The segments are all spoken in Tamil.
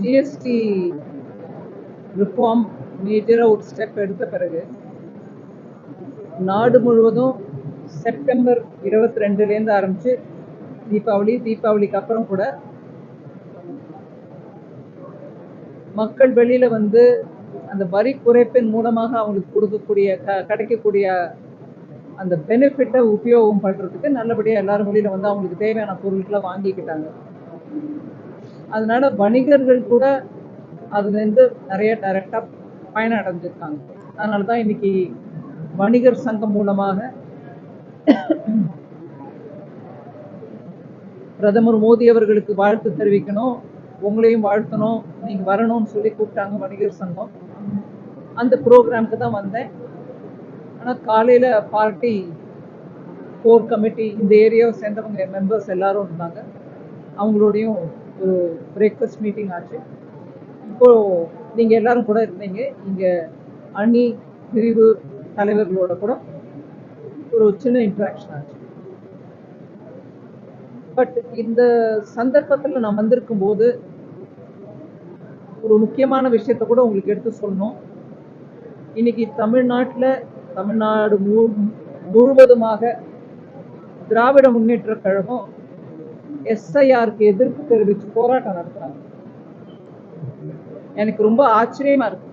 ஜிஎஸ்டி ரிஃபார்ம் மேஜராக ஒரு ஸ்டெப் எடுத்த பிறகு நாடு முழுவதும் செப்டம்பர் 22லேருந்து ஆரம்பிச்சு தீபாவளிக்கு அப்புறம் கூட மக்கள் வெளியில வந்து அந்த வரி குறைப்பின் மூலமாக அவங்களுக்கு கொடுக்கக்கூடிய கிடைக்கக்கூடிய அந்த பெனிஃபிட்டை உபயோகம் பண்றதுக்கு நல்லபடியாக எல்லாரும் வெளியில வந்து அவங்களுக்கு தேவையான பொருட்களை வாங்கிக்கிட்டாங்க. அதனால வணிகர்கள் கூட அதுலேருந்து நிறைய டைரக்டா பயன் அடைஞ்சிருக்காங்க. அதனால தான் இன்னைக்கு வணிகர் சங்கம் மூலமாக பிரதமர் மோடி அவர்களுக்கு வாழ்த்து தெரிவிக்கணும், உங்களையும் வாழ்த்தணும், நீங்க வரணும்னு சொல்லி கூப்பிட்டாங்க வணிகர் சங்கம். அந்த ப்ரோக்ராமுக்கு தான் வந்தேன். ஆனால் காலையில் பார்ட்டி கோர் கமிட்டி இந்த ஏரியாவை சேர்ந்தவங்க மெம்பர்ஸ் எல்லாரும் இருந்தாங்க. அவங்களோடையும் ஒரு பிரேக்ஃபாஸ்ட் மீட்டிங் ஆச்சு. இப்போது நீங்கள் எல்லாரும் கூட இருந்தீங்க. இங்கே அணி பிரிவு தலைவர்களோட கூட ஒரு சின்ன இன்ட்ராக்ஷன் ஆச்சு. பட் இந்த சந்தர்ப்பத்தில் நான் வந்திருக்கும் போது ஒரு முக்கியமான விஷயத்தை கூட உங்களுக்கு எடுத்து சொல்லணும். இன்னைக்கு தமிழ்நாடு முழுவதுமாக திராவிட முன்னேற்ற கழகம் எஸ்ஐஆருக்கு எதிர்ப்பு தெரிவித்து போராட்டம் நடத்துறாங்க. எனக்கு ரொம்ப ஆச்சரியமா இருக்கு.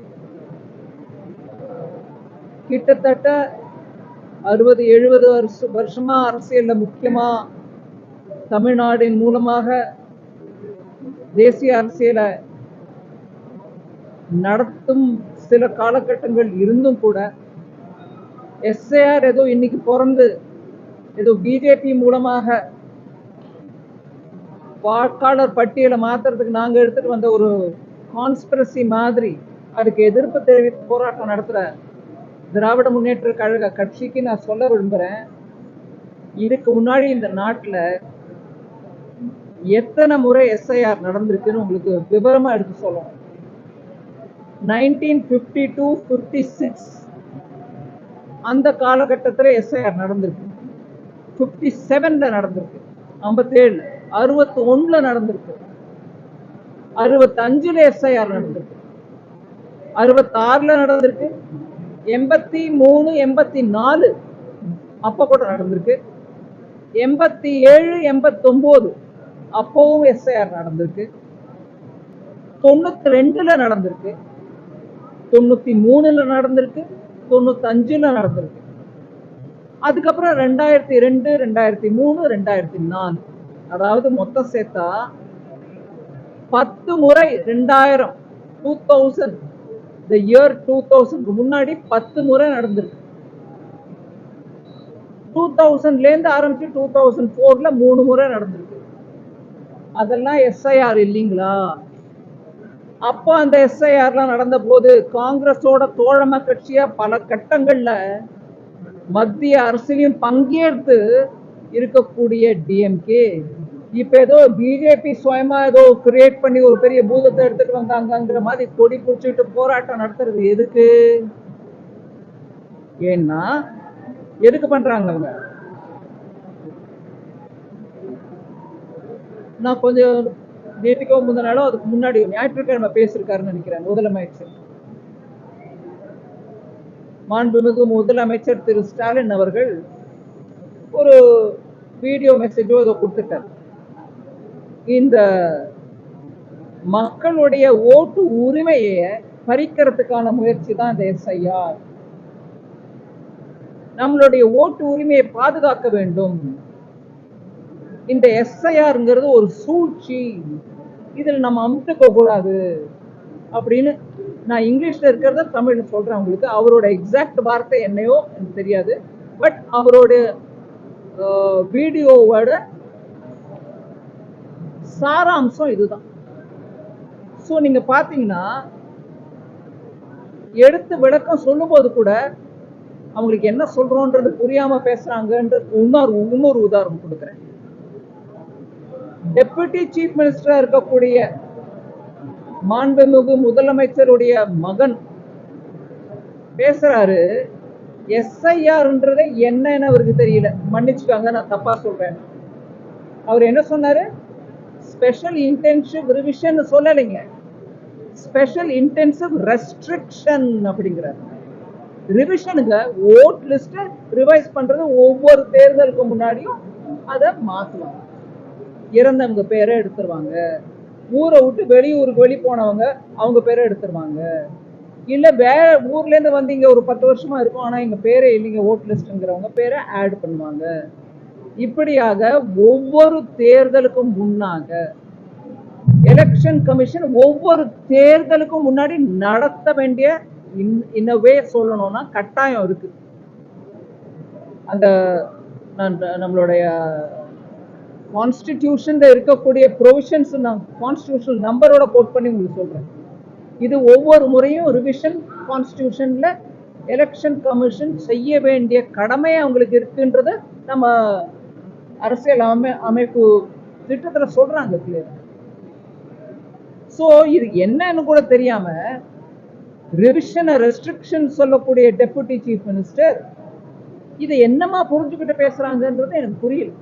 கிட்டத்தட்ட 60-70 வருஷமா அரசியல்ல முக்கியமா தமிழ்நாட்டின் மூலமாக தேசிய அரசியலை நடத்தும் சில காலகட்டங்கள் இருந்தும் கூட எஸ்ஐஆர் ஏதோ இன்னைக்கு பிறந்து ஏதோ பிஜேபி மூலமாக வாக்காளர் பட்டியலை மாத்துறதுக்கு நாங்க எடுத்துட்டு வந்த ஒரு கான்ஸ்பிரசி மாதிரி அதுக்கு எதிர்ப்பு தெரிவித்து போராட்டம் நடத்துற திராவிட முன்னேற்ற கழக கட்சிக்கு நான் சொல்ல விரும்புறேன், இதுக்கு முன்னாடி இந்த நாட்டில் எத்தனை முறை எஸ்ஐஆர் நடந்திருக்குன்னு உங்களுக்கு விவரமா எடுத்து சொல்லணும். 1952-56 அந்த காலகட்டத்தில் எஸ்ஐஆர் நடந்திருக்கு. 57ல நடந்திருக்கு, 57, 61ல நடந்திருக்கு, 65ல எஸ்ஐஆர் நடந்திருக்கு, 66ல நடந்திருக்கு, 83, 84 அப்ப கூட நடந்திருக்கு, 87, 89 அப்பவும் எஸ்ஐஆர் நடந்திருக்கு, 92ல நடந்திருக்கு, 93ல நடந்திருக்கு, 95ல நடந்திருக்கு. அதுக்கப்புறம் 2002, 2003, 2004, அதாவது மொத்தம் சேர்த்தா 10 முறை 2000 the year 2000 முன்னாடி 10 முறை நடந்திருக்கு. 2000லேருந்து ஆரம்பிச்சு 2004ல 3 முறை நடந்திருக்கு. அதெல்லாம் எஸ்ஐஆர் இல்லைங்களா? அப்போ அந்த எஸ்ஐஆர்லாம் நடந்த போது காங்கிரஸோட தோழமை கட்சியா பல கட்டங்கள்ல மத்திய அரசியலையும் பங்கேற்று இருக்கக்கூடிய டிஎம்கே இப்ப ஏதோ பிஜேபி சுயமா ஏதோ கிரியேட் பண்ணி ஒரு பெரிய பூதத்தை எடுத்துட்டு வந்தாங்கிற மாதிரி கொடி பிடிச்சிட்டு போராட்டம் நடத்துறது எதுக்கு? ஏன்னா எதுக்கு பண்றாங்க அவங்க? நான் கொஞ்சம் நேற்றுக்கோ முந்தின நாளோ அதுக்கு முன்னாடி ஞாயிற்றுக்கிழமை பேசியிருக்காருன்னு நினைக்கிறேன் முதலமைச்சர், மாண்புமிகு முதலமைச்சர் திரு ஸ்டாலின் அவர்கள் ஒரு வீடியோ மெசேஜோ ஏதோ கொடுத்துட்டார். இந்த மக்களுடைய ஓட்டு உரிமையை பறிக்கிறதுக்கான முயற்சி தான் இந்த எஸ்ஐஆர். நம்மளுடைய ஓட்டு உரிமையை பாதுகாக்க வேண்டும். இந்த எஸ்ஐஆர்ங்கிறது ஒரு சூழ்ச்சி, இதில் நம்ம அமுத்துக்க கூடாது அப்படின்னு நான் இங்கிலீஷ்ல இருக்கிறத தமிழ்ல சொல்றேன் உங்களுக்கு. அவரோட எக்ஸாக்ட் வார்த்தை என்னையோ எனக்கு தெரியாது, பட் அவரோட வீடியோவோட சாராம்சம் இதுதான். ஸோ நீங்க பாத்தீங்கன்னா எடுத்து விளக்கம் சொல்லும் போது கூட அவங்களுக்கு என்ன சொல்றோன்றது புரியாம பேசுறாங்கன்றது இன்னொரு உதாரணம் கொடுக்குறேன். டெபுட்டி சீஃப் மினிஸ்டரா இருக்கக்கூடிய மாண்புமிகு முதலமைச்சருடைய மகன் பேசுறாரு, எஸ்ஐஆர்ன்றதை என்னன்னு அவருக்கு தெரியல. மன்னிச்சுக்காங்க, நான் தப்பா சொல்றேன். அவர் என்ன சொன்னாரு? ஸ்பெஷல் இன்டென்சிவ் ரிவிஷன் சொல்லலைங்க, ஸ்பெஷல் இன்டென்சிவ் ரெஸ்ட்ரிக்ஷன் அப்படிங்கிறார். ரிவிஷனுங்க ஓட் லிஸ்ட் ரிவைஸ் பண்றது ஒவ்வொரு தேர்தலுக்கு முன்னாடியும் அதை மாத்துவாங்க. இறந்தவங்க பேரை எடுத்துருவாங்க, ஊரை விட்டு வெளியூருக்கு வெளி போனவங்க அவங்க பேரை எடுத்துருவாங்க, இல்ல வேற ஊர்ல இருந்து வந்தீங்க ஒரு 10 வருஷமா இருக்கும் ஆனா எங்க பேரே இல்லைங்க ஓட் லிஸ்ட்ங்கிறவங்க பேரை ஆட் பண்ணுவாங்க. இப்படியாக ஒவ்வொரு தேர்தலுக்கும் முன்னாக எலெக்ஷன் கமிஷன் ஒவ்வொரு தேர்தலுக்கும் முன்னாடி நடத்த வேண்டிய இன்னவே சொல்லணும்னா கட்டாயம் இருக்கு. அந்த நம்மளுடைய கான்ஸ்டிடியூஷன்ல இருக்கக்கூடிய ப்ரொவிஷன்ஸ் நான் கான்ஸ்டிடியூஷனல் நம்பரோட கோட் பண்ணி உங்களுக்கு சொல்றேன். இது ஒவ்வொரு முறையும் ரிவிஷன் கான்ஸ்டிடியூஷன்ல எலெக்ஷன் கமிஷன் செய்ய வேண்டிய கடமை அவங்களுக்கு இருக்குன்றது நம்ம அரசியல் அமைப்பு திட்டத்துல சொல்றாங்க கிளியரா. சோ இது என்னன்னு கூட தெரியாம ரிவிஷன் ரெஸ்ட்ரிக்ஷன் சொல்லக்கூடிய டெபுட்டி சீஃப் மினிஸ்டர் இதை என்னமா புரிஞ்சுக்கிட்டு பேசுறாங்கன்றது எனக்கு புரியல.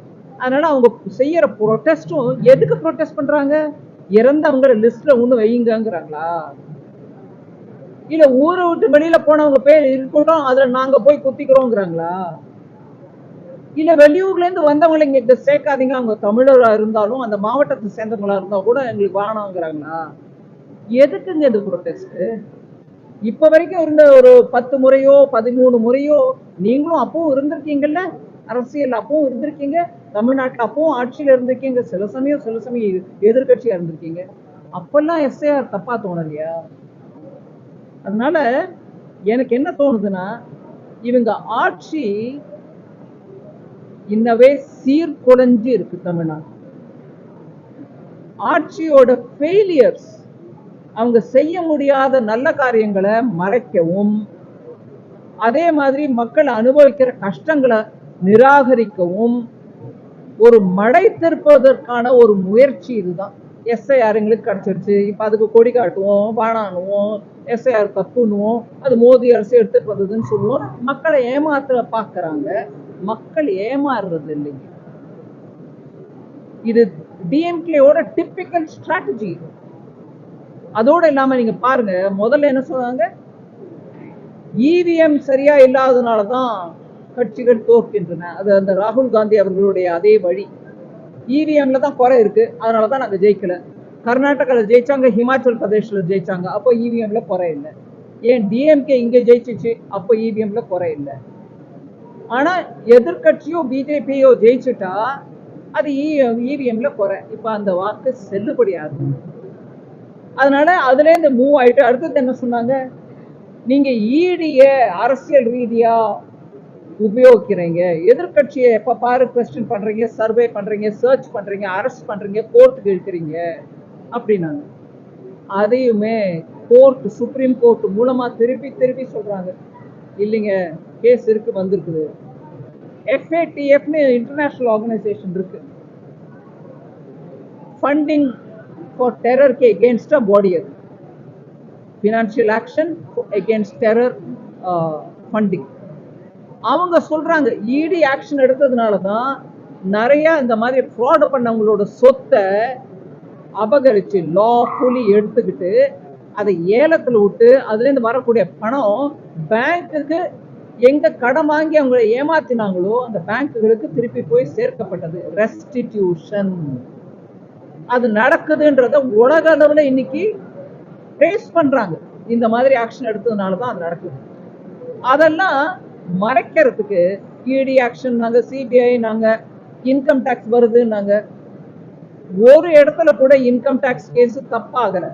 அதனால அவங்க செய்யற ப்ரொடெஸ்டும் எதுக்கு ப்ரொடெஸ்ட் பண்றாங்க? இறந்தவங்க லிஸ்ட்ல ஒண்ணு வைங்கிறாங்களா, இல்ல ஊரை விட்டு வெளியில போனவங்க பேர் இருக்கட்டும் அதுல நாங்க போய் குத்திக்கிறோங்கிறாங்களா, இல்ல வெளியூர்ல இருந்து வந்தவங்களை இங்க சேர்க்காதீங்க அவங்க தமிழரா இருந்தாலும் அந்த மாவட்டத்தை சேர்ந்தவங்களா இருந்தா கூட எங்களுக்கு வானங்கிறாங்களா? எதுக்குங்க இது ப்ரொடெஸ்ட்? இப்ப வரைக்கும் இருந்த ஒரு 10 முறையோ 13 முறையோ நீங்களும் அப்பவும் இருந்திருக்கீங்கல்ல, அரசியல் அப்பவும் இருந்திருக்கீங்க, தமிழ்நாட்டில் அப்பவும் ஆட்சியில இருந்திருக்கீங்க, சில சமயம் எதிர்கட்சியா இருந்திருக்கீங்க. அப்பெல்லாம் எஸ்ஐஆர் தப்பா தோணலையா? அதனால எனக்கு என்ன தோணுதுன்னா இவங்க ஆட்சி இன்னவே சீர்குலைஞ்சு இருக்கு. தமிழ்நாடு ஆட்சியோட ஃபெயிலியர்ஸ், அவங்க செய்ய முடியாத நல்ல காரியங்களை மறைக்கவும் அதே மாதிரி மக்கள் அனுபவிக்கிற கஷ்டங்களை நிராகரிக்கவும் ஒரு மடை திருப்பதற்கான ஒரு முயற்சி இதுதான். எஸ்ஐஆர் எங்களுக்கு கிடைச்சிருச்சு, இப்ப அதுக்கு கொடி காட்டுவோம், வானானுவோம், எஸ்ஐஆர் தப்புன்னுவோம், அது மோடி அரசு எடுத்துட்டு வந்ததுன்னு சொல்லுவோம். மக்களை ஏமாத்த பாக்குறாங்க, மக்கள் ஏமாறுறது இல்லைங்க. இது டிஎம்கேயோட டிப்பிக்கல் ஸ்ட்ராட்டஜி. அதோட இல்லாம நீங்க பாருங்க, முதல்ல என்ன சொன்னாங்க, இவிஎம் சரியா இல்லாததுனாலதான் கட்சிகள் தோற்கின்றன. அது அந்த ராகுல் காந்தி அவர்களுடைய அதே வழி. இவிஎம்ல தான் குறை இருக்கு, அதனாலதான் நாங்க ஜெயிக்கல. கர்நாடகால ஜெயிச்சாங்க, ஹிமாச்சல் பிரதேஷ்ல ஜெயிச்சாங்க, அப்போ இவிஎம்ல குறை இல்லை. ஏன் டிஎம்கே இங்க ஜெயிச்சிச்சு, அப்போ இவிஎம்ல குறை இல்லை. ஆனா எதிர்கட்சியோ பிஜேபியோ ஜெயிச்சுட்டா அது இவிஎம்ல குறை. இப்ப அந்த வாக்கு செல்லுபடியாது. அதனால அதுல இருந்து மூவ் ஆயிட்டு அடுத்தது என்ன சொன்னாங்க, நீங்க ஈடிய அரசியல் ரீதியா உபயோகிக்கிறீங்க, எதிர்கட்சியை எப்ப பாரு கொஸ்டின் பண்றீங்க, சர்வே பண்றீங்க, சர்ச் பண்றீங்க, அரெஸ்ட் பண்றீங்க, கோர்ட்டுக்கு இழுக்கிறீங்க அப்படின்னாங்க. அதையுமே கோர்ட், சுப்ரீம் கோர்ட் மூலமா திருப்பி சொல்றாங்க, இல்லைங்க கேஸ் இருக்கு, வந்திருக்குது. FATFன்னு இன்டர்நேஷனல் ஆர்கனைசேஷன் இருக்கு, ஃபண்டிங் ஃபார் டெரருக்கு எகென்ஸ்ட் பாடி, அது financial action against terror funding. அவங்க சொல்றாங்க இடி ஆக்ஷன் எடுத்ததுனாலதான் நிறைய இந்த மாதிரி ஃப்ராட் பண்ணவங்களோட சொத்தை அபகரிச்சு லாஃபுல்லி எடுத்துக்கிட்டு அதை ஏலத்துல விட்டு அதுல இருந்து வரக்கூடிய பணம் பேங்குக்கு எங்க கடன் வாங்கி அவங்களை ஏமாத்தினாங்களோ அந்த பேங்குகளுக்கு திருப்பி போய் சேர்க்கப்பட்டது. ரெஸ்டிடியூஷன் அது நடக்குதுன்றத உலக அளவுல இன்னைக்கு ஃபேஸ் பண்றாங்க. இந்த மாதிரி ஆக்ஷன் எடுத்ததுனாலதான் அது நடக்குது. அதெல்லாம் மறைக்கிறதுக்கு இடி ஆக்ஷன் நாங்க, சிபிஐ நாங்க, இன்கம் டாக்ஸ் வருது நாங்க. ஒரு இடத்துல கூட இன்கம் டாக்ஸ் கேஸ் தப்பாகல.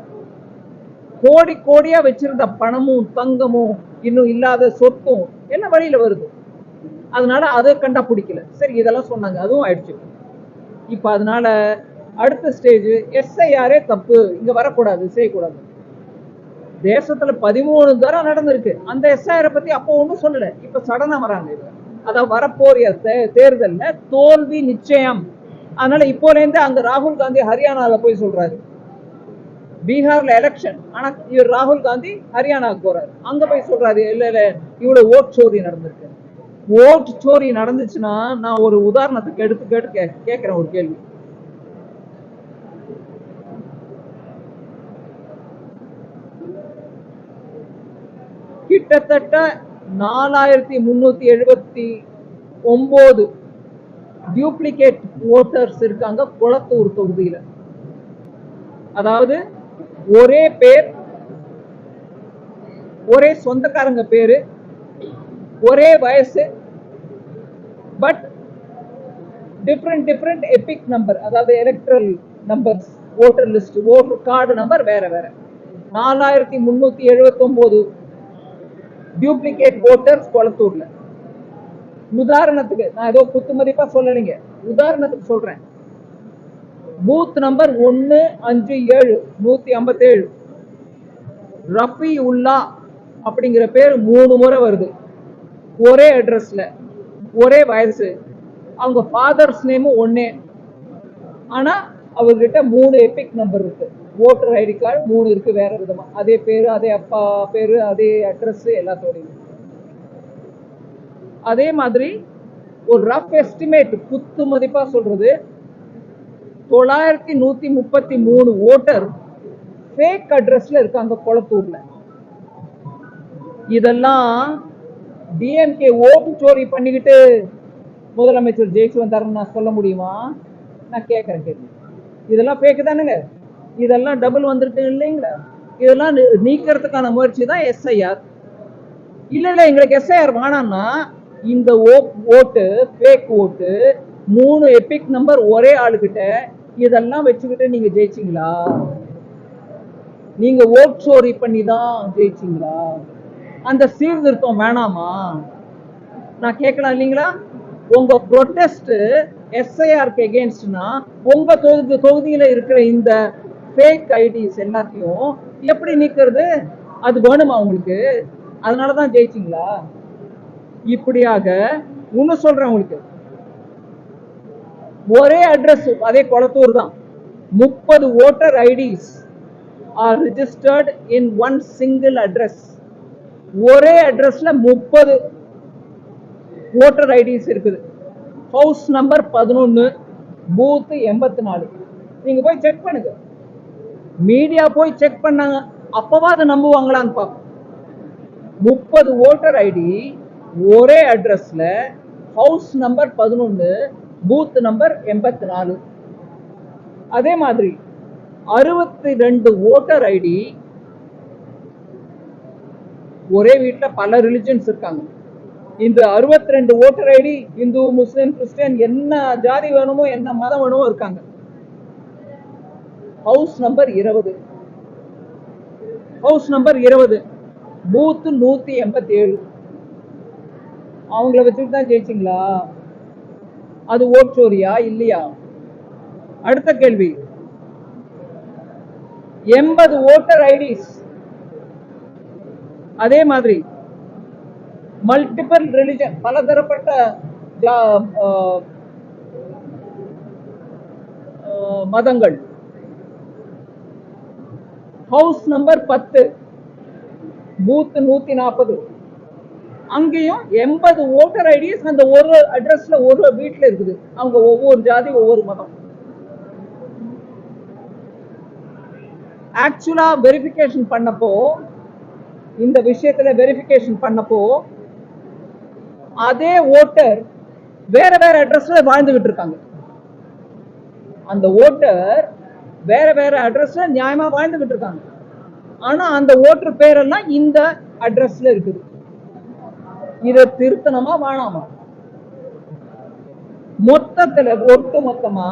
கோடி கோடியா வச்சிருந்த பணமும் தங்கமும் இன்னும் இல்லாத சொத்தும் என்ன வழியில வருது. அதனால அதை கண்டா பிடிக்கல. சரி, இதெல்லாம் சொன்னாங்க, அதுவும் ஆயிடுச்சு. இப்ப அதனால அடுத்த ஸ்டேஜ் எஸ்ஐஆரே தப்பு, இங்க வரக்கூடாது, செய்யக்கூடாது. தேசத்துல 13 தரம் நடந்திருக்கு. அந்த எஸ்ஐஆரை பத்தி அப்போ ஒன்னும் சொல்லல, இப்ப சடனா வராங்க. அதான் வரப்போறிய தேர்தல்ல தோல்வி நிச்சயம். அதனால இப்போல இருந்து அங்க ராகுல் காந்தி ஹரியானால போய் சொல்றாரு, பீகார்ல எலெக்ஷன், ஆனா இவர் ராகுல் காந்தி ஹரியானாவுக்கு போறாரு, அங்க போய் சொல்றாரு இல்ல இவ்வளவு ஓட் சோரி நடந்திருக்கு. ஓட் சோரி நடந்துச்சுன்னா நான் ஒரு உதாரணத்துக்கு எடுத்து கேட்கிறேன் ஒரு கேள்வி. கிட்டத்தட்ட 4379 டியூப்ளிகேட் ஓட்டர்ஸ் இருக்காங்க கொளத்தூர் தொகுதியில. அதாவது ஒரே பேர், ஒரே சொந்தக்காரங்க பேரு, ஒரே வயசு, பட் டிஃப்ரெண்ட் எபிக் நம்பர், அதாவது electoral numbers, voter list, voter card number வேற வேற. 4379 டியூப்ளிகேட் ஓட்டர்ஸ் கொளத்தூர்ல. உதாரணத்துக்கு நான் ஏதோ குத்து மதிப்பா சொல்லலைங்க, உதாரணத்துக்கு சொல்றேன். பூத் நம்பர் 157 157 ரஃபி உல்லா அப்படிங்கிற பேர் 3 முறை வருது. ஒரே அட்ரஸ்ல, ஒரே வயசு, அவங்க ஃபாதர்ஸ் நேமும் ஒன்னே. ஆனா அவர்கிட்ட 3 எபிக் நம்பர் இருக்கு. ஓட்டர் ஐடி கார்டு 3 இருக்கு வேற விதமா, அதே பேரு, அதே அப்பா பேரு, அதே அட்ரஸ் எல்லாத்தோடையும். அதே மாதிரி ஒரு ரஃப் எஸ்டிமேட் குத்து மதிப்பா சொல்றது 9133 ஓட்டர் ஃபேக் அட்ரஸ்ல இருக்காங்க கொளத்தூர்ல. இதெல்லாம் டிஎம்கே ஓட்டு சோரி பண்ணிக்கிட்டு முதலமைச்சர் ஜெயிச்சு வந்தாருன்னு நான் சொல்ல முடியுமா? நான் கேட்கறேன் கேள்வி. இதெல்லாம் ஃபேக் தானுங்க. இதெல்லாம் டபுள் வந்துருக்கு இல்லைங்களா? இதெல்லாம் நீக்கிறதுக்கான முயற்சி தான் எஸ்ஐஆர். இல்ல எங்களுக்கு எஸ்ஐஆர் வேணாம்னா இந்த ஓட்டு ஃபேக் ஓட்டு 3 எபிக் நம்பர் ஒரே ஆளுகிட்ட இதெல்லாம் வச்சுக்கிட்டு நீங்க ஜெயிச்சீங்களா? நீங்க ஓட் சோரி பண்ணி தான் ஜெயிச்சீங்களா? அந்த சீர்திருத்தம் வேணாமா? நான் கேட்கலாம் இல்லைங்களா? உங்க ப்ரொடெஸ்ட் எஸ்ஐஆருக்கு எகெயின்ஸ்ட்னா உங்க தொகுதியில இருக்கிற இந்த ஃபேக் ஐடிஸ் எல்லாத்தையும் எப்படி நீக்கிறது? அது வேணுமா உங்களுக்கு? அதனாலதான் ஜெயிச்சீங்களா? இப்படியாக இன்னும் சொல்றேன் உங்களுக்கு. ஒரே அட்ரஸ், அதே கொளத்தூர் தான், 30 voter IDs R registered in one single address. ஒரே அட்ரஸ்ல 30 ஓட்டர் ஐடிஸ் இருக்குது. House number 11, booth 84. நீங்க போய் செக் பண்ணுங்க. மீடியா போய் செக் பண்ணாங்க, அப்பவாது நம்புவாங்களான்னு பாப்போம். 30 ஓட்டர் ஐடி ஒரே அட்ரஸ்ல, ஹவுஸ் நம்பர் 11, பூத் நம்பர் 84. அதே மாதிரி 62 ஓட்டர் ஐடி, ஒரே வீட்டுல பல ரிலிஜன்ஸ் இருக்காங்க. இந்த 62 ஓட்டர் ஐடி இந்து, முஸ்லிம், கிறிஸ்டியன், என்ன ஜாதி வேணுமோ, என்ன மதம் வேணுமோ இருக்காங்க. House number 20, house number 20, booth 187. அவங்கள வச்சுட்டு தான் ஜெயிச்சிங்களா? அது ஓட் சோரியா இல்லையா? அடுத்த கேள்வி, 80 ஓட்டர் ஐடிஸ், அதே மாதிரி மல்டிபிள் ரிலிஜன், பலதரப்பட்ட மதங்கள். House number 10, booth 140. அங்கேயும் 80 ஓட்டர் ஐடிஸ் அந்த ஒரு அட்ரஸ்ல, ஒரு வீட்டுல இருக்குது. அவங்க ஒவ்வொரு ஜாதி, ஒவ்வொரு மதம். ஆக்சுவலா வெரிஃபிகேஷன் பண்ணப்போ, இந்த விஷயத்துல வெரிஃபிகேஷன் பண்ணப்போ, அதே ஓட்டர் வேற வேற அட்ரஸ்ல வாழ்ந்துகிட்டு இருக்காங்க. அந்த ஓட்டர் வேற வேற அட்ரஸ்ல நியாயமா வாழ்ந்துகிட்டு இருக்காங்க. ஆனா அந்த ஓட்டர் பேரெல்லாம் இந்த அட்ரஸ்ல இருக்குது. இதை திருத்தணுமா வேணாமா? மொத்தத்துல ஒட்டு மொத்தமா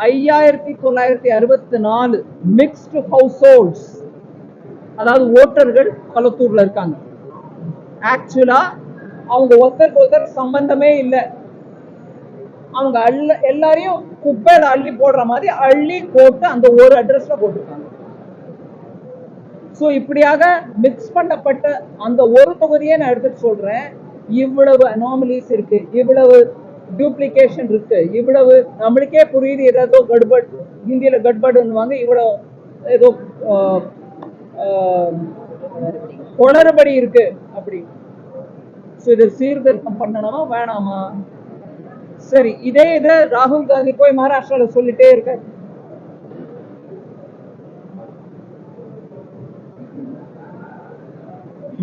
5964 மிக்ஸ்டு ஹவுஸ் ஹோல்ட்ஸ், அதாவது ஓட்டர்கள் கொளத்தூர்ல இருக்காங்க. ஆக்சுவலா அவங்க ஒருத்தருக்கு ஒருத்தர் சம்பந்தமே இல்லை. அவங்க எல்லாரையும் குப்பையில அள்ளி போடுற மாதிரி அள்ளி போட்டு அந்த ஒரு அட்ரஸ்ல போட்டிருக்காங்க. சோ இப்படியாக மிக்ஸ் பண்ணப்பட்ட அந்த ஒரு தொகுதியை நான் எடுத்துட்டு சொல்றேன். இவ்வளவு அனாமலிஸ் இருக்கு, இவ்வளவு டூப்ளிகேஷன் இருக்கு, இவ்வளவு நம்மளுக்கே புரியுது ஏதோ கட்பட், ஹிந்தியில கட்பட்னுவாங்க, இவ்வளவு ஏதோ குளறுபடி இருக்கு அப்படி. இதை சீர்திருத்தம் பண்ணணுமா வேணாமா? சரி, இதே இதை ராகுல் காந்தி போய் மகாராஷ்டிரால சொல்லிட்டே இருக்காரு.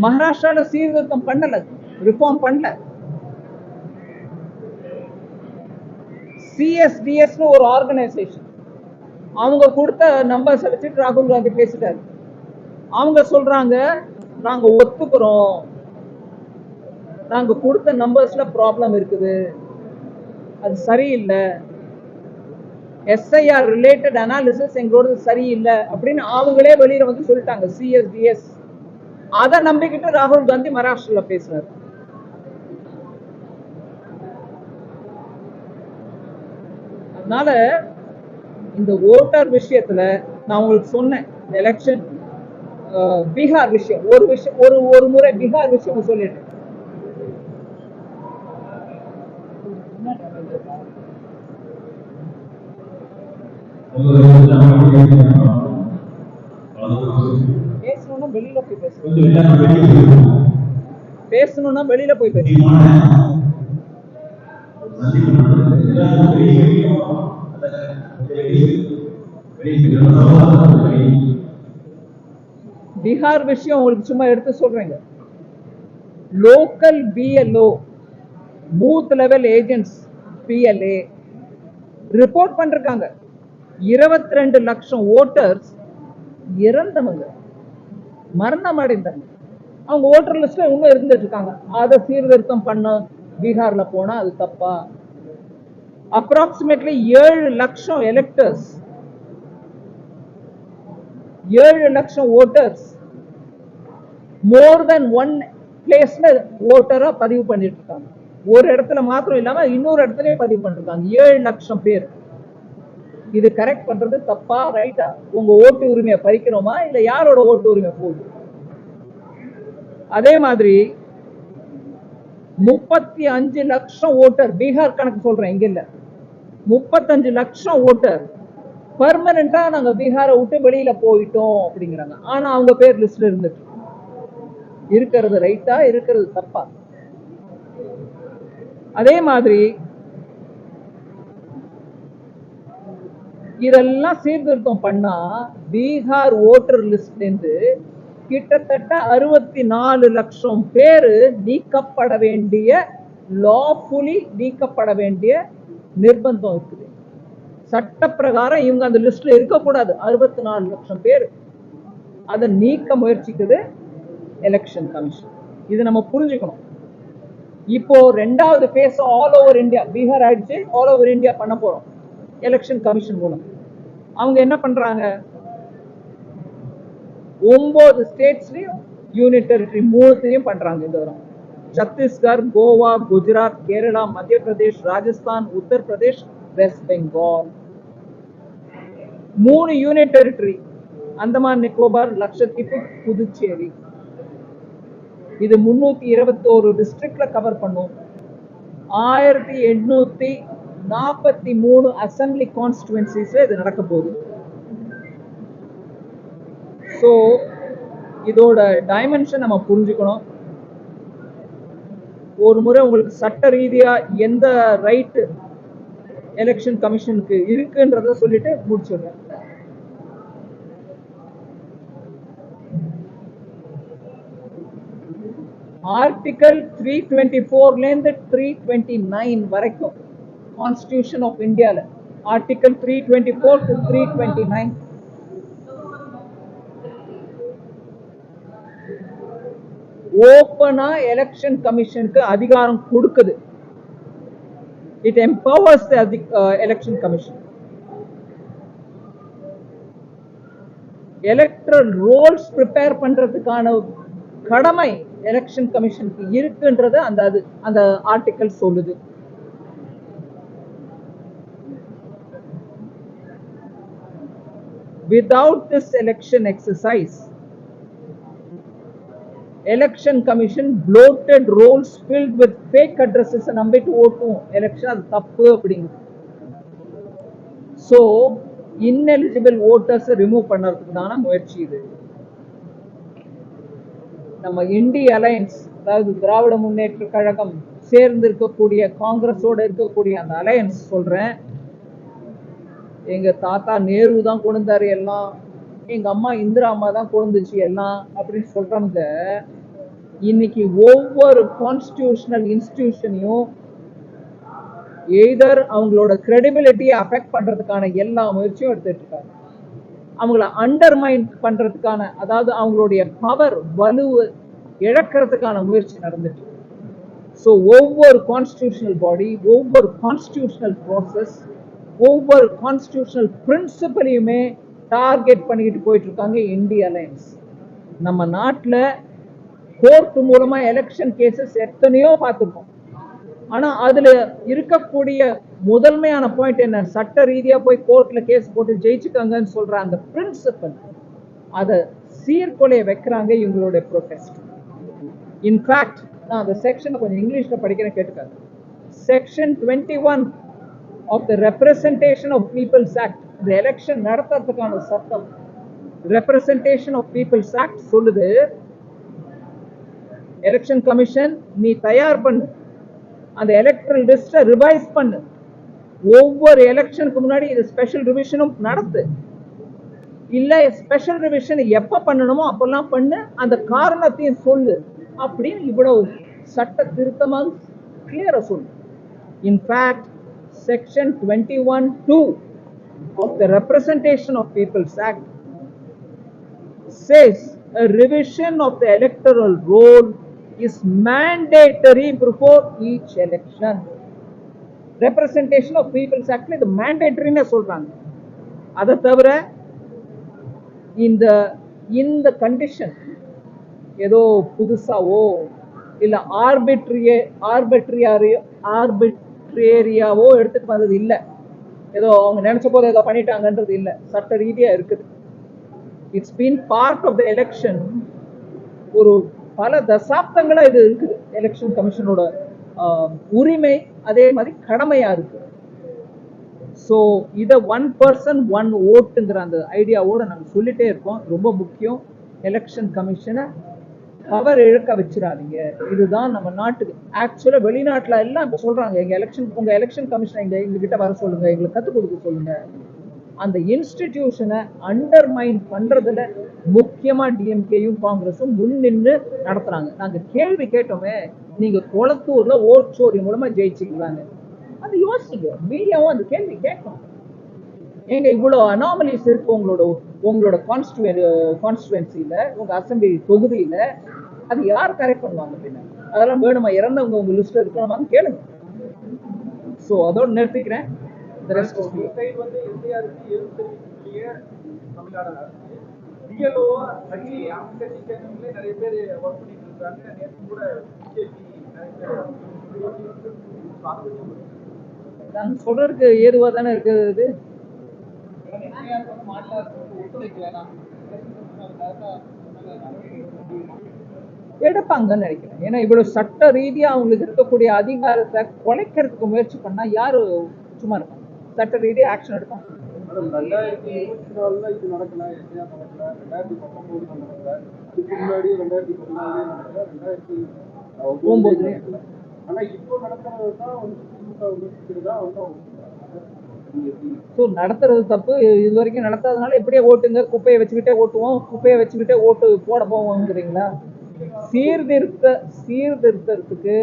மகாராஷ்டிரால சீர்திருத்தம் பண்ணல, ரிஃபார்ம் பண்ணல. CSDS ஒரு ஆர்கனைசேஷன், அவங்க கொடுத்த நம்பர்ஸ் வச்சுட்டு ராகுல் காந்தி பேசிட்டாரு. அவங்க சொல்றாங்க நாங்க ஒத்துக்கிறோம், நாங்க கொடுத்த நம்பர்ஸ்ல ப்ராப்ளம் இருக்குது, அது சரியில்லை, SIR ரிலேட்டட் அனாலிசிஸ் எங்களோட சரியில்லை அப்படின்னு அவங்களே வெளியில வந்து சொல்லிட்டாங்க CSDS. அதை நம்பிக்கிட்டு ராகுல் காந்தி மகாராஷ்டிரால பேசுறாரு. அதனால இந்த ஓட்டர் விஷயத்துல நான் உங்களுக்கு சொன்னேன், எலெக்ஷன் பீகார் விஷயம் ஒரு முறை பீகார் விஷயம் சொல்லிட்டேன். பேசணும்னா வெளியில போய் பேசணும்னா வெளியில போய் பீகார் விஷயம் உங்களுக்கு சும்மா எடுத்து சொல்றேங்க. Local BLO, booth level agents PLA report பண்ணிருக்காங்க, 22 லட்சம் ஓட்டர்ஸ் இறந்தவங்க, மரணம் அடைந்தவங்க. அவங்க ஓட்டர் லிஸ்ட்ல இன்னும் இருந்துட்டு இருக்காங்க. அதை சீர்திருத்தம் பண்ண பீகார்ல போனா அது தப்பா? அப்ராக்சிமேட்லி 7 லட்சம் எலெக்டர்ஸ், 7 லட்சம் ஓட்டர்ஸ் மோர் தென் ஒன் பிளேஸ்ல ஓட்டரா பதிவு பண்ணிட்டு இருக்காங்க. ஒரு இடத்துல மாத்திரம் இல்லாம இன்னொரு இடத்துல பதிவு பண்ணிருக்காங்க 7 லட்சம் பேர். இது கரெக்ட் பண்றது தப்பா ரைட்டா? உங்க ஓட்டு உரிமையை பறிக்கிறோமா இல்ல யாரோட ஓட்டு உரிமை போகுது? அதே மாதிரி 35 லட்சம் ஓட்டர், பீகார் கணக்கு சொல்றேன், இங்க இல்ல, 35 லட்சம் ஓட்டர் பெர்மனண்டா நாங்க பீகாரை விட்டு வெளியில போயிட்டோம் அப்படிங்கிறாங்க. ஆனா அவங்க பேர் லிஸ்ட்ல இருந்துட்டு இருக்கிறது ரைட்டா, இருக்கிறது தப்பா? அதே மாதிரி இதெல்லாம் சீர்திருத்தம் பண்ணா பீகார் ஓட்டர் லிஸ்ட்ல இருந்து கிட்டத்தட்ட 64 லட்சம் பேரு நீக்கப்பட வேண்டிய, லாஃபுல்லி நீக்கப்பட வேண்டிய நிர்பந்தம் இருக்குது. சட்ட பிரகாரம் இவங்க அந்த லிஸ்ட்ல இருக்கக்கூடாது. 64 லட்சம் பேர் அதை நீக்க முயற்சிக்குது எலெக்ஷன் கமிஷன். இது நம்ம புரிஞ்சுக்கணும். இப்போ 2வது phase all over India, Bihar ஆயிடுச்சு, ஆல் ஓவர் இந்தியா பண்ண போறோம் எலெக்ஷன் கமிஷன் மூலம். அவங்க என்ன பண்றாங்க, 9 ஸ்டேட்ஸ்லயும் யூனியன் டெரிட்டரி 3 பண்றாங்க இந்த வாரம். சத்தீஸ்கர், கோவா, குஜராத், கேரளா, மத்திய பிரதேஷ், ராஜஸ்தான், உத்தரப்பிரதேஷ், வெஸ்ட் பெங்கால். 3 union territory, Andaman Nicobar, Lakshadweep, Puducherry. இது 321 டிஸ்ட்ரிக்ட்ல கவர் பண்ணும். 1843 அசம்பிளி கான்ஸ்டிடுவன்சிஸ் இது நடக்க போகுது. ஸோ இதோட டைமென்ஷன் நம்ம புரிஞ்சுக்கணும். ஒரு முறை உங்களுக்கு சட்ட ரீதியா எந்த ரைட் எலெக்ஷன் கமிஷனுக்கு இருக்குன்றத சொல்லிட்டு முடிச்சுடுறேன். ஆர்டிகல் 324 இருந்து 329 வரைக்கும் கான்ஸ்டிடியூஷன் ஆஃப் இந்தியால, ஆர்டிகல் 324 to 329 ஓப்பனா எலெக்ஷன் கமிஷனுக்கு அதிகாரம் கொடுக்குது. It empowers the election commission. Electoral Rolle's prepare பண்றதுக்கான கடமை எலெக்ஷன் கமிஷனுக்கு இருக்குன்றது அந்த ஆர்டிகல் சொல்லுது. Without this election exercise, election commission bloated rolls filled with fake addresses நம்பிட்டு ஓட்டும் எலெக்ஷன், அது தப்பு அப்படிங்கிறது. ஸோ ineligible voters ரிமூவ் பண்றதுக்கு தான முயற்சி இது. நம்ம இந்திய அலையன்ஸ், அதாவது திராவிட முன்னேற்ற கழகம் சேர்ந்து இருக்கக்கூடிய காங்கிரஸோட இருக்கக்கூடிய அந்த அலையன்ஸ் சொல்றேன், எங்க தாத்தா நேரு தான் கொண்டாரு எல்லாம், எங்க அம்மா இந்திரா அம்மா தான் கொண்டுச்சு எல்லாம் அப்படின்னு சொல்றவங்க இன்னைக்கு ஒவ்வொரு கான்ஸ்டிடியூஷனல் இன்ஸ்டிடியூஷனையும் எய்தர் அவங்களோட கிரெடிபிலிட்டியை அஃபெக்ட் பண்றதுக்கான எல்லா முயற்சியும் எடுத்துட்டு இருக்காங்க. அவங்கள அண்டர்மைன் பண்றதுக்கான, அதாவது அவங்களுடைய பவர் வலுவை இழக்கிறதுக்கான முயற்சி நடந்துட்டு. ஸோ ஒவ்வொரு கான்ஸ்டிடியூஷனல் பாடி, ஒவ்வொரு கான்ஸ்டிடியூஷனல் ப்ராசஸ், ஒவ்வொரு கான்ஸ்டிடியூஷனல் பிரின்சிபலையுமே டார்கெட் பண்ணிக்கிட்டு போயிட்டு இருக்காங்க இந்திய அலையன்ஸ். நம்ம நாட்டில் கோர்ட் மூலமா எலெக்ஷன் கேசஸ் எத்தனையோ பார்த்துருக்கோம். ஆனா அதுல இருக்கக்கூடிய முதன்மையான பாயிண்ட் என்ன, சட்ட ரீதியா போய் கோர்ட்ல கேஸ் போட்டு ஜெயிச்சுக்காங்கன்னு சொல்ற அந்த பிரின்சிபல், அதை சீர்கொலைய வைக்கிறாங்க இவங்களுடைய ப்ரொடெஸ்ட். இன்ஃபேக்ட் நான் அந்த செக்ஷனை கொஞ்சம் இங்கிலீஷ்ல படிக்கிறேன், கேட்டுக்காங்க. Section 21 of the representation of people's act, இந்த எலெக்ஷன் நடத்துறதுக்கான சட்டம் ரெப்ரசன்டேஷன் ஆஃப் பீப்புள்ஸ் ஆக்ட் சொல்லுது, எலெக்ஷன் கமிஷன் நீ தயார் பண்ணு, அந்த எலக்ட்ரல் லிஸ்ட்டை ரிவைஸ் பண்ணு, ஒவ்வொரு எலெக்ஷனுக்கு முன்னாடி இது ஸ்பெஷல் ரிவிஷனும் நடத்து, இல்ல ஸ்பெஷல் ரிவிஷன் எப்ப பண்ணணுமோ அப்பெல்லாம் பண்ணு, அந்த காரணத்தையும் சொல்லு அப்படின்னு இவ்வளவு சட்ட திருத்தமாக கிளியரா சொல்லு. In fact section 21(2) of the Representation of People's Act says a revision of the electoral roll is mandatory before each election. Representation of People's Act இது mandatory ன்னு சொல்றாங்க. அதை தவிர இந்த கண்டிஷன் ஏதோ புதுசாவோ இல்ல ஆர்பிட்ரேரியாவோ எடுத்துட்டு வந்தது இல்லை, ஏதோ அவங்க நினைச்ச போது ஏதோ பண்ணிட்டாங்கன்றது இல்லை, சட்ட ரீதியா இருக்குது. It's been part of the election. ஒரு பல தசாப்தங்களா இது இருக்குது. எலெக்ஷன் கமிஷனோட உரிமை அதே மாதிரி கடமையா இருக்கு. ஸோ இதை ஒன் பர்சன் ஒன் ஓட்டுங்கிற அந்த ஐடியாவோட நாங்க சொல்லிட்டே இருக்கோம். ரொம்ப முக்கியம், எலெக்ஷன் கமிஷனை பவர் இழக்க வச்சிடாதீங்க. இதுதான் நம்ம நாட்டுக்கு. ஆக்சுவலா வெளிநாட்டுல எல்லாம் இப்ப சொல்றாங்க, உங்க எலெக்ஷன் கமிஷன் எங்ககிட்ட வர சொல்லுங்க, எங்களுக்கு கத்துக் கொடுக்க சொல்லுங்க. அந்த இன்ஸ்டிடியூஷனை அண்டர்மைன் பண்றதுல முக்கியமா டிஎம்கேயும் காங்கிரஸும் முன்னின்று நடத்துறாங்க. நாங்க கேள்வி கேட்டோமே, நீங்க கொளத்தூர்ல ஓட்சோரி மூலமா ஜெயிச்சுக்கலாங்க, அது யோசிங்க. மீடியாவும் அந்த கேள்வி கேட்கணும். எங்க இவ்வளவு அனாமலிஸ் இருக்கு உங்களோட கான்ஸ்டுவன்சியில, உங்க அசம்பிளி தொகுதியில, அது யார் கரெக்ட் பண்ணுவாங்க அப்படின்னா? அதெல்லாம் வேணுமா? இறந்தவங்க உங்க லிஸ்ட்ல இருக்கணுமான்னு கேளுங்க. ஸோ அதோட நிறுத்திக்கிறேன். நான் சொல்றதுக்கு ஏதுவா தானே இருக்குது. எடுப்பாங்கன்னு நினைக்கிறேன். ஏன்னா இவ்வளவு சட்ட ரீதியா அவங்களுக்கு இருக்கக்கூடிய அதிகாரத்தை குலைக்கிறதுக்கு முயற்சி பண்ணா யாரு சும்மா இருப்பாங்க? சட்ட ரீதியா ஆக்ஷன் எடுப்பாங்க. 2024 இது நடக்கல, 2019 நடக்கல, இதுக்கு முன்னாடி 2014 ஆனா இப்போ நடக்கிறது தான் நடத்துறது தப்பு. இது வரைக்கும் நடத்தாதனால எப்படியே ஓட்டுங்க, குப்பையை வச்சுக்கிட்டே ஓட்டுவோம், குப்பையை வச்சுக்கிட்டே ஓட்டு போட போவோங்கிறீங்களா? சீர்திருத்தத்துக்கு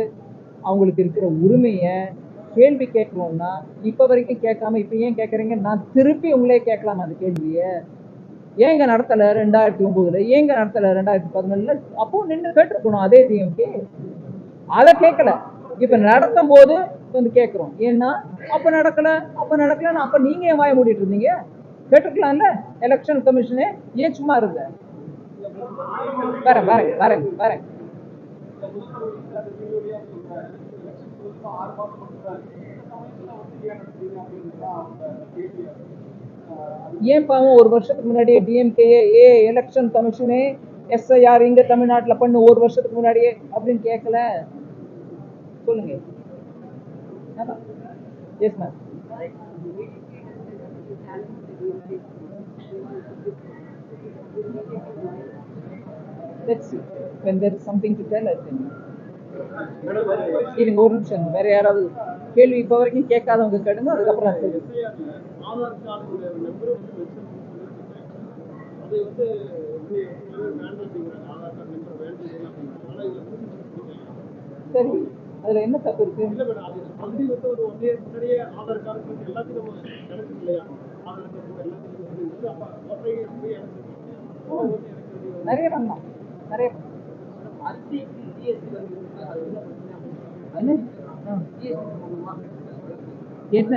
அவங்களுக்கு இருக்கிற உரிமையை கேள்வி கேட்கணும்னா இப்ப வரைக்கும் கேட்காம இப்ப ஏன் கேட்கறீங்க? நான் திருப்பி உங்களே கேட்கலாம் அந்த கேள்வியை. ஏங்க நடத்தல 2009, ஏங்க நடத்தல 2014? அப்போ நின்று கேட்டிருக்கணும் அதே டிஎம்கே. அதை கேட்கல, இப்ப நடத்தும் போது வந்து கேட்கிறோம். ஏன்னா அப்ப நடக்கலன்னு அப்ப நீங்க ஏன் வாய மூடிட்டு இருந்தீங்க? கேட்டுக்கலாம்ல எலெக்ஷன் கமிஷனே, ஏன் சும்மா இருங்க? வரேன். ஏன் பாவம் ஒரு வருஷத்துக்கு முன்னாடியே டிஎம்கே எலெக்ஷன் கமிஷனே எஸ்ஐஆர் இங்க தமிழ்நாட்டில் பண்ணு ஒரு வருஷத்துக்கு முன்னாடியே அப்படின்னு கேட்கல? சொல்லுங்க. Yes ma'am. Let's see. When there is something to tell, I think. இருங்க ஒரு நிமிஷம், வேற யாராவது கேள்வி இப்ப வரைக்கும் கேட்காதவங்க கேடுங்க, அதுக்கப்புறம் சரி, அதுல என்ன தப்பு இருக்கு? இல்ல மேடம், அது ஆல்ரெடி வந்து ஒரு 1 இயர் முன்னாடியே ஆதார் கார்டு எல்லாத்தையும் நம்ம எனக்கு இல்லையா, ஆதார் கார்டு எல்லாத்தையும் வந்து அப்ப ஒற்றை போய் எனக்கு நிறைய பண்ணலாம், நிறைய பண்ணலாம். என்ன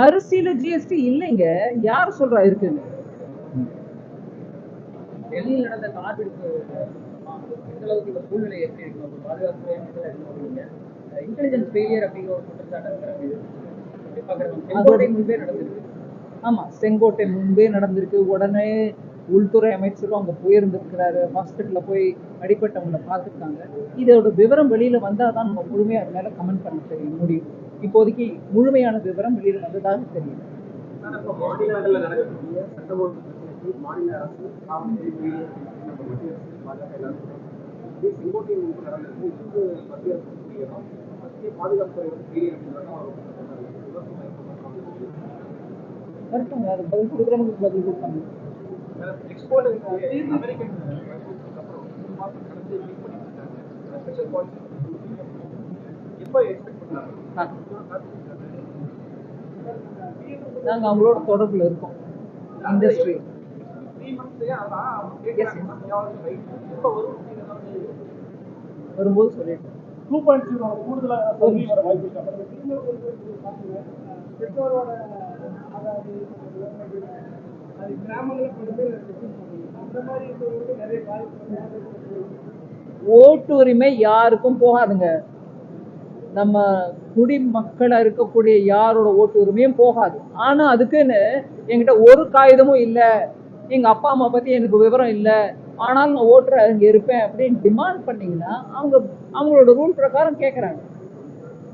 அரிசியில ஜிஎஸ்டி இல்லைங்க, யார் சொல்றா இருக்குன்னு? டெல்லியில் நடந்த கார்பெடுப்பு எந்த அளவுக்கு இந்த சூழ்நிலை எப்படி இருக்கு, ஒரு பாதுகாப்பு இன்டெலிஜென்ஸ் ஃபெயிலியர் அப்படிங்கிற ஒரு குற்றச்சாட்டு செங்கோட்டை முன்பே நடந்திருக்கு. ஆமா, செங்கோட்டை முன்பே நடந்திருக்கு. உடனே உள்துறை அமைச்சரும் அங்க போயிருந்திருக்கிறாரு, ஹாஸ்பிட்டல்ல போய் அடிப்பட்டவங்களை பார்த்துருக்காங்க. இதோட விவரம் வெளியில வந்தாதான் நம்ம முழுமையா அது மேல கமெண்ட் பண்ண தெரியும் முடியும். இப்போதைக்கு முழுமையான விவரம் வெளியில வந்ததாக தெரியும். மாநிலங்கள்ல நடக்கக்கூடிய சட்ட ஒழுங்கு பிரச்சனைக்கு மாநில அரசு காவல்துறை மத்திய அரசு பாஜக எல்லாரும் செங்கோட்டை முன்பு நடந்திருக்கு. இது மத்திய அரசு புரியணும், மத்திய பாதுகாப்புத்துறை வந்து பெரிய வரட்டுங்க, அது பதில் கொடுக்குறவங்களுக்கு பதில் கொடுப்பாங்க. எக்ஸ்போர்ட் அமெரிக்கன் அப்புறம் 3 மாசம் கடந்து மீட் பண்ணிட்டு இருக்காங்க. ஸ்பெஷல் பாலிசி எப்போ எக்ஸ்பெக்ட் பண்ணாங்க? நாங்க அவங்களோட தொடர்புல இருக்கோம். இண்டஸ்ட்ரி 3 மந்த்ஸ்லயே அதான் அவங்க கேட்கறாங்க. எப்போ வரும் வரும்போது சொல்லிட்டோம். 2.0 கூடுதலா சொல்லி வர வாய்ப்பு இருக்கு. பெற்றோரோட அதாவது அது கிராமங்களில் கொஞ்சம் அந்த மாதிரி இருக்கிறவங்களுக்கு நிறைய வாய்ப்பு. ஓட்டு உரிமை யாருக்கும் போகாதுங்க. நம்ம குடிமக்களா இருக்கக்கூடிய யாரோட ஓட்டு உரிமையும் போகாது. ஆனா அதுக்குன்னு என்கிட்ட ஒரு காகிதமும் இல்லை, எங்க அப்பா அம்மா பத்தி எனக்கு விவரம் இல்லை, ஆனாலும் நான் ஓட்டுற அங்க இருப்பேன் அப்படின்னு டிமாண்ட் பண்ணீங்கன்னா அவங்களோட ரூல் பிரகாரம் கேட்கறாங்க.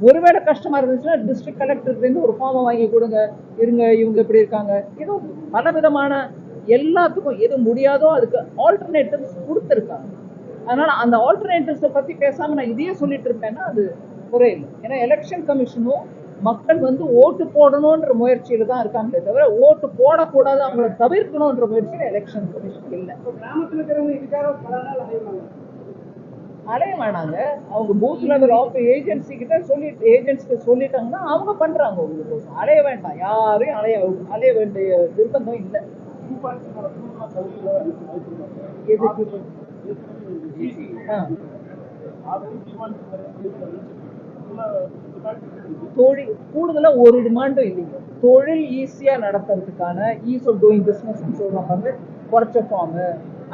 ஒருவேளை கஷ்டமா இருந்துச்சுன்னா டிஸ்ட்ரிக்ட் கலெக்டர்லேருந்து ஒரு ஃபார்மை வாங்கி கொடுங்க, இருங்க இவங்க எப்படி இருக்காங்க, ஏதோ பலவிதமான எல்லாத்துக்கும் எது முடியாதோ அதுக்கு ஆல்டர்னேட்டிவ்ஸ் கொடுத்துருக்காங்க. அதனால அந்த ஆல்டர்னேட்டிவ்ஸை பத்தி பேசாம நான் இதையே சொல்லிட்டு இருப்பேன்னா அது குறையில்லை. ஏன்னா எலெக்ஷன் கமிஷனும் மக்கள் வந்து ஓட்டு போடணுன்ற முயற்சியில தான் இருக்காங்களே தவிர ஓட்டு போடக்கூடாது அவங்களை தவிர்க்கணுன்ற முயற்சியில எலெக்ஷன் கமிஷன் இல்லை. கிராமத்தில் இருக்கிறவங்க இதுக்காக பல நாள் அலைய வேணாங்க, அவங்க பூத் லெவல் ஆஃப் ஏஜென்சி கிட்ட ஏஜென்ட்ஸ்க்கு சொல்லிட்டாங்கன்னா அவங்க பண்றாங்க. உங்களுக்கு அலைய வேண்டாம், யாரையும் அலைய வேண்டிய நிர்பந்தம் இல்லை. எதுக்கு தொழில் கூடுதலா ஒரு டிமாண்டும் இல்லைங்க. தொழில் ஈஸியா நடத்துறதுக்கான ஈஸ் ஆஃப் டூயிங் பிசினஸ் சொல்றாங்க. குறைச்ச ஃபார்ம்,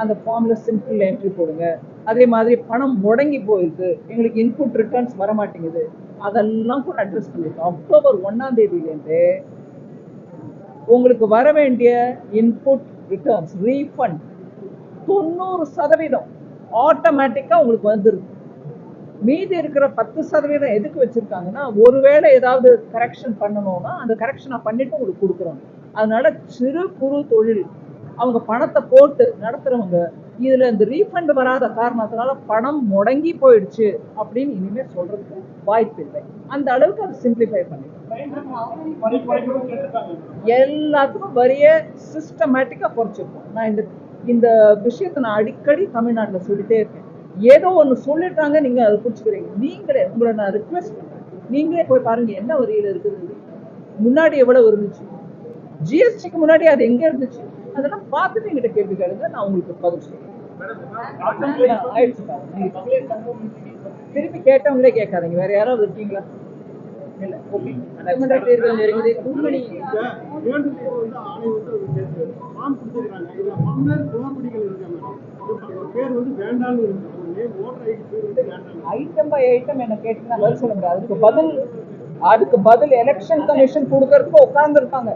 அந்த ஃபார்ம்ல சிம்பிள் என்ட்ரி போடுங்க. அதே மாதிரி பணம் முடங்கி போயிருக்கு, எங்களுக்கு இன்புட் ரிட்டர்ன்ஸ் வர மாட்டேங்குது, அதெல்லாம் கூட அட்ரஸ் பண்ணிருக்கோம். அக்டோபர் 1ஆம் தேதியிலேருந்து உங்களுக்கு வர வேண்டிய இன்புட் ரிட்டர்ன்ஸ் ரீஃபண்ட் 90% ஆட்டோமேட்டிக்கா உங்களுக்கு வந்துருக்கு. மீதி இருக்கிற 10% எதுக்கு வச்சிருக்காங்கன்னா, ஒருவேளை ஏதாவது கரெக்ஷன் பண்ணணும்னா அந்த கரெக்ஷனை பண்ணிட்டு உங்களுக்கு கொடுக்குறோம். அதனால சிறு குறு தொழில் அவங்க பணத்தை போட்டு நடத்துறவங்க இதுல இந்த ரீஃபண்ட் வராத காரணத்தினால பணம் முடங்கி போயிடுச்சு அப்படின்னு இனிமே சொல்றதுக்கு வாய்ப்பு இல்லை. அந்த அளவுக்கு அதை சிம்பிளிஃபை பண்ணிடுறோம். எல்லாத்துக்கும் வரிய சிஸ்டமேட்டிக்கா குறைச்சிருக்கோம். நான் இந்த விஷயத்தை நான் அடிக்கடி தமிழ்நாட்டில் சொல்லிட்டே இருக்கேன். ஏதோ ஒன்று சொல்லிட்டாங்க, நீங்க அதை பிடிச்சிக்கிறீங்க. நீங்களே உங்களை நான் ரிக்வெஸ்ட் பண்றேன், நீங்களே போய் பாருங்க என்ன வரியில இருக்குது, முன்னாடி எவ்வளவு இருந்துச்சு, ஜிஎஸ்டிக்கு முன்னாடி அது எங்க இருந்துச்சு, அதெல்லாம் பார்த்துட்டு எங்கிட்ட கேள்வி கேளுங்க, நான் உங்களுக்கு பதில் சொல்றேன். திருப்பி கேட்டவங்களே கேட்காதீங்க, வேற யாராவது இருக்கீங்களா? இல்ல, ஓகே. தேர்தல் நெருங்குது, கூட்டணி ஐட்டம் பை ஐட்டம் என்ன கேட்டீங்கன்னா பதில் சொல்ல முடியாது. அதுக்கு பதில் எலெக்ஷன் கமிஷன் கொடுக்கறதுக்கு உட்கார்ந்து இருக்காங்க.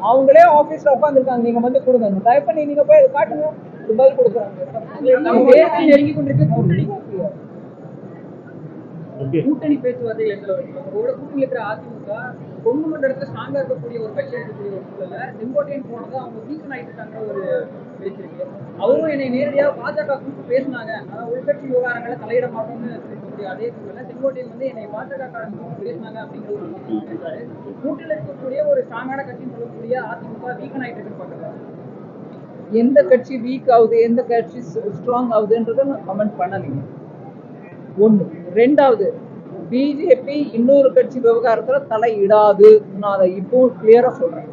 அவங்களே ஆபீஸ்ல உட்கார்ந்து இருக்காங்க. நீங்க வந்து கொடுங்க, டைப் பண்ணி நீங்க போய் காட்டுங்க, பதில் கொடுக்குறாங்க. நெருங்கி கொண்டிருக்க கூட்டணி பேச்சுவார்த்தைகள் எந்த கூட்டணி இருக்கிற அதிமுக கொங்கு மண்டலத்துல ஸ்ட்ராங்கா இருக்கக்கூடிய ஒரு கட்சியா இருக்கக்கூடிய ஒரு சூழல செங்கோட்டையன் போனது அவங்க வீக்கன் ஆயிட்டு இருக்காங்க ஒரு பேச்சு இருக்கு. அவரும் என்னை நேரடியாக பாஜக கூப்பிட்டு பேசினாங்க, அதாவது உள்கட்சி விவகாரங்களை தலையிட மாட்டோம்னு சொல்லக்கூடிய அதே சூழல செங்கோட்டையன் வந்து என்னை பாஜக கூப்பிட்டு பேசினாங்க அப்படிங்கிற ஒரு கூட்டணியில் இருக்கக்கூடிய ஒரு ஸ்ட்ராங்கான கட்சின்னு சொல்லக்கூடிய அதிமுக வீக்கன் ஆயிட்டு இருக்குன்னு பாக்குறாங்க. எந்த கட்சி வீக் ஆகுது எந்த கட்சி ஸ்ட்ராங் ஆகுதுன்றத நான் கமெண்ட் பண்ணலைங்க. ஒன்று. ரெண்டாவது, பிஜேபி இன்னொரு கட்சி விவகாரத்துல தலையிடாது. நான் அதை இப்பவும் கிளியரா சொல்றேன்.